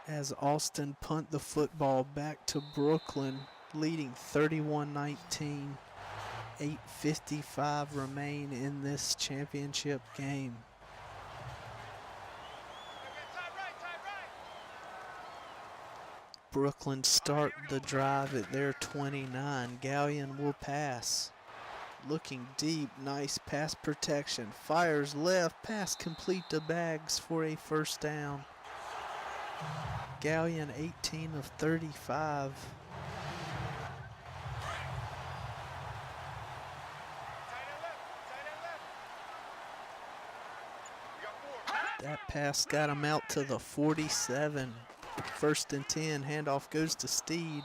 as Austin punt the football back to Brooklyn, leading 31-19. 8:55 remain in this championship game. Brooklyn start the drive at their 29. Gallion will pass. Looking deep, nice pass protection. Fires left, pass complete to Baggs for a 1st down. Gallion 18 of 35. That pass got him out to the 47. 1st and 10, handoff goes to Steed.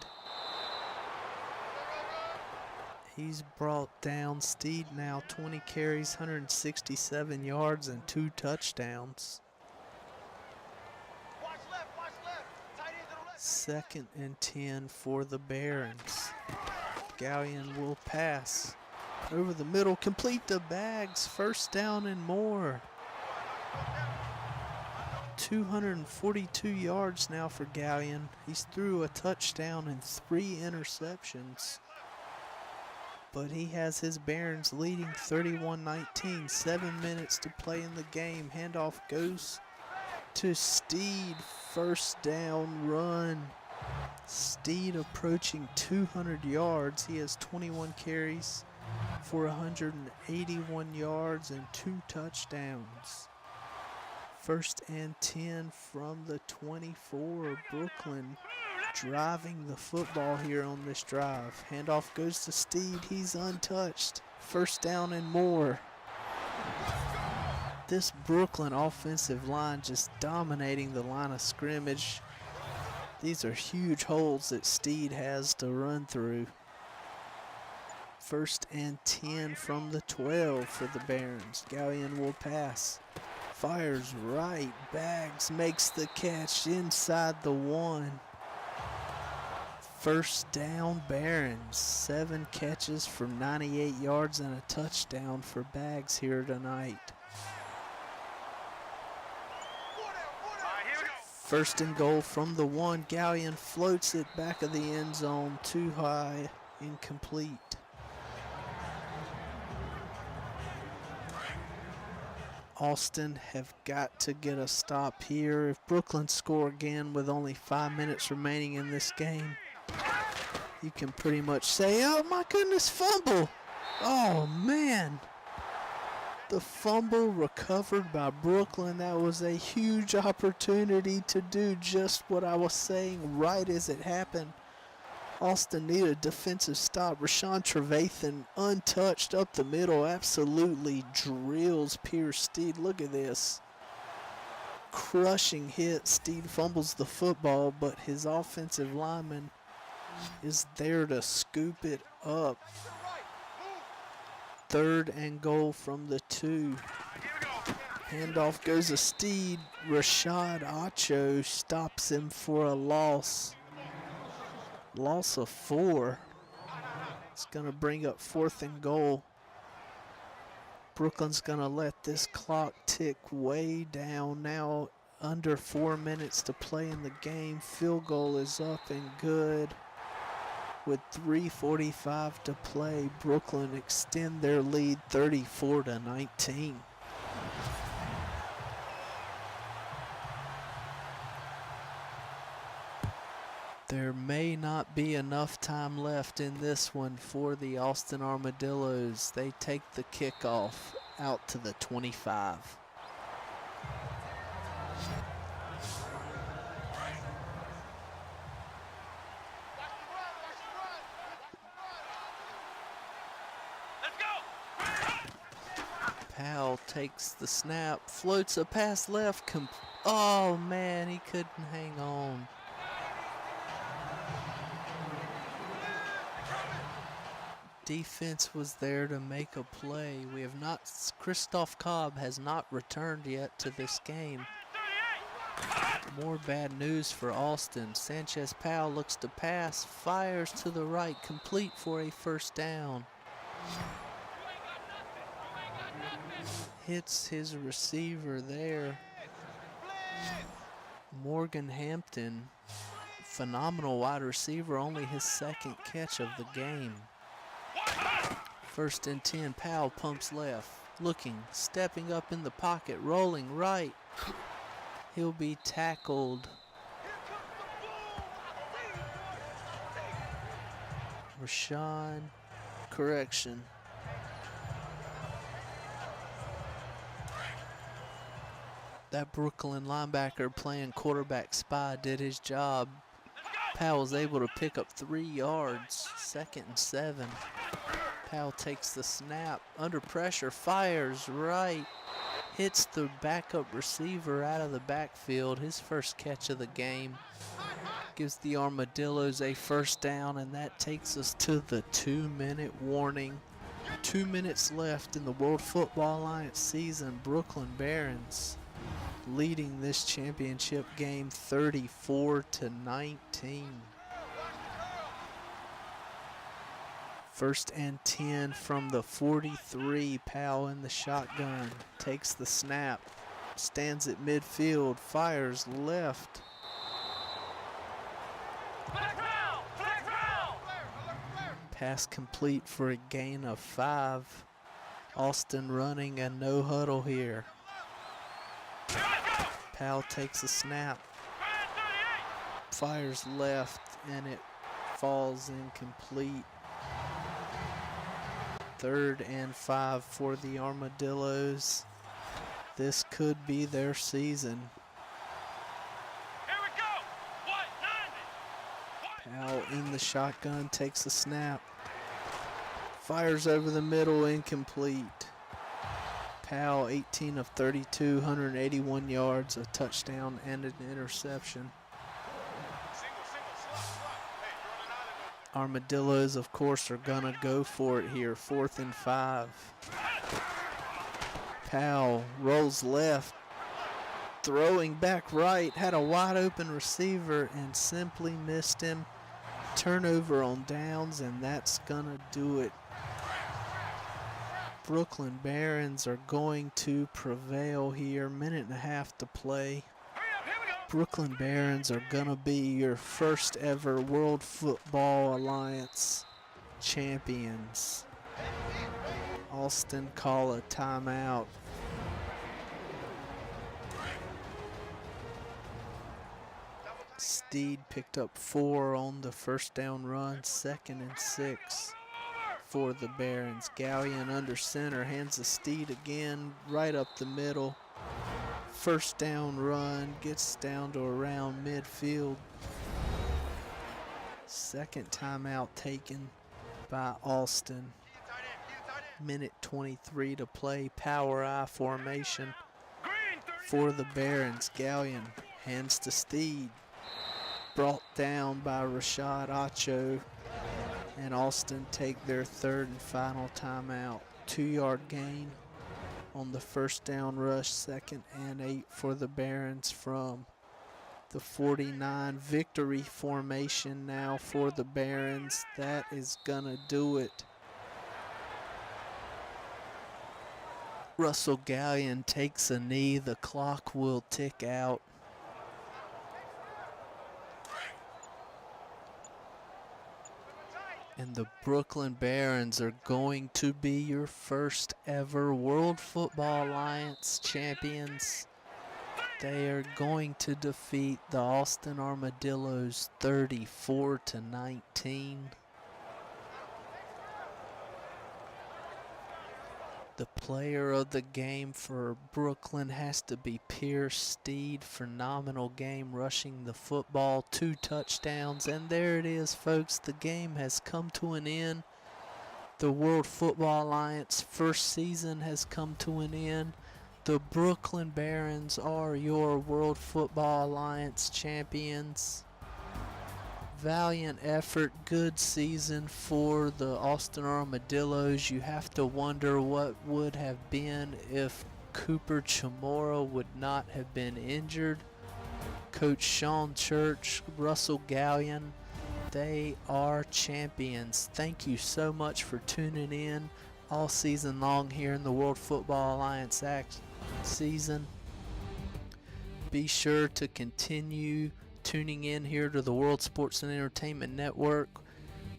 He's brought down. Steed now 20 carries, 167 yards, and 2 touchdowns. 2nd and 10 for the Barons. Gallion will pass. Over the middle, complete to Baggs. 1st down and more. 242 yards now for Gallion. He's threw a touchdown and 3 interceptions. But he has his Barons leading 31-19. 7 minutes to play in the game. Handoff goes to Steed. 1st down run. Steed approaching 200 yards. He has 21 carries for 181 yards and 2 touchdowns. 1st and 10 from the 24. Brooklyn driving the football here on this drive. Handoff goes to Steed. He's untouched. 1st down and more. This Brooklyn offensive line just dominating the line of scrimmage. These are huge holes that Steed has to run through. 1st and 10 from the 12 for the Barons. Gallion will pass. Fires right. Baggs makes the catch inside the 1. First down, Barons. 7 catches for 98 yards and a touchdown for Bags here tonight. First and goal from the 1. Gallion floats it back of the end zone, too high, incomplete. Austin have got to get a stop here. If Brooklyn score again with only 5 minutes remaining in this game, you can pretty much say, oh my goodness, fumble. Oh man. The fumble recovered by Brooklyn. That was a huge opportunity to do just what I was saying right as it happened. Austin needed a defensive stop. Rashawn Trevathan, untouched up the middle, absolutely drills Pierce Steed. Look at this. Crushing hit. Steed fumbles the football, but his offensive lineman is there to scoop it up. Third and goal from the 2. Handoff goes to Steed. Rashad Acho stops him for a loss. Loss of 4. It's going to bring up 4th and goal. Brooklyn's going to let this clock tick way down. Now under 4 minutes to play in the game. Field goal is up and good. With 3:45 to play, Brooklyn extend their lead 34-19. There may not be enough time left in this one for the Austin Armadillos. They take the kickoff out to the 25. Powell takes the snap, floats a pass left. Oh man, he couldn't hang on. Defense was there to make a play. Christoph Cobb has not returned yet to this game. More bad news for Austin. Sanchez Powell looks to pass, fires to the right, complete for a first down. Hits his receiver there. Morgan Hampton, phenomenal wide receiver, only his 2nd catch of the game. First and 10, Powell pumps left, looking, stepping up in the pocket, rolling right. He'll be tackled. Correction. That Brooklyn linebacker playing quarterback spy did his job. Powell's able to pick up 3 yards, 2nd and 7. Powell takes the snap, under pressure, fires right, hits the backup receiver out of the backfield, his first catch of the game. Gives the Armadillos a first down, and that takes us to the 2-minute warning. 2 minutes left in the World Football Alliance season. Brooklyn Barons leading this championship game 34-19. First and 10 from the 43. Powell in the shotgun, takes the snap, stands at midfield, fires left. Pass complete for a gain of 5. Austin running a no huddle here. Powell takes a snap, fires left, and it falls incomplete. 3rd and 5 for the Armadillos. This could be their season. Powell in the shotgun, takes a snap, fires over the middle, incomplete. Powell, 18 of 32, 181 yards, a touchdown and an interception. Armadillos, of course, are gonna go for it here. 4th and 5. Powell rolls left, throwing back right, had a wide open receiver and simply missed him. Turnover on downs, and that's gonna do it. Brooklyn Barons are going to prevail here. Minute and a half to play. Brooklyn Barons are gonna be your first ever World Football Alliance champions. Austin call a timeout. Steed picked up 4 on the first down run, 2nd and 6 for the Barons. Gallion under center, hands the Steed again, right up the middle. First down run, gets down to around midfield. Second timeout taken by Austin. Minute 23 to play, power I formation for the Barons. Gallion hands to Steed. Brought down by Rashad Acho, and Austin take their 3rd and final timeout. 2-yard gain on the first down rush, 2nd and 8 for the Barons from the 49. Victory formation now for the Barons. That is gonna do it. Russell Gallion takes a knee. The clock will tick out. And the Brooklyn Barons are going to be your first ever World Football Alliance champions. They are going to defeat the Austin Armadillos 34-19. The player of the game for Brooklyn has to be Pierce Steed. Phenomenal game rushing the football, 2 touchdowns, and there it is, folks. The game has come to an end. The World Football Alliance first season has come to an end. The Brooklyn Barons are your World Football Alliance champions. Valiant effort, good season for the Austin Armadillos. You have to wonder what would have been if Cooper Chamorro would not have been injured. Coach Sean Church, Russell Gallion, they are champions. Thank you so much for tuning in all season long here in the World Football Alliance season. Be sure to continue tuning in here to the World Sports and Entertainment Network.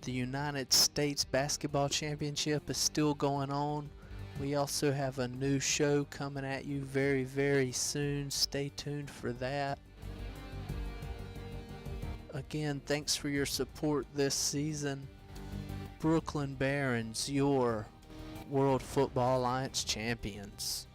The United States Basketball Championship is still going on. We also have a new show coming at you very, very soon. Stay tuned for that. Again, thanks for your support this season. Brooklyn Barons, your World Football Alliance champions.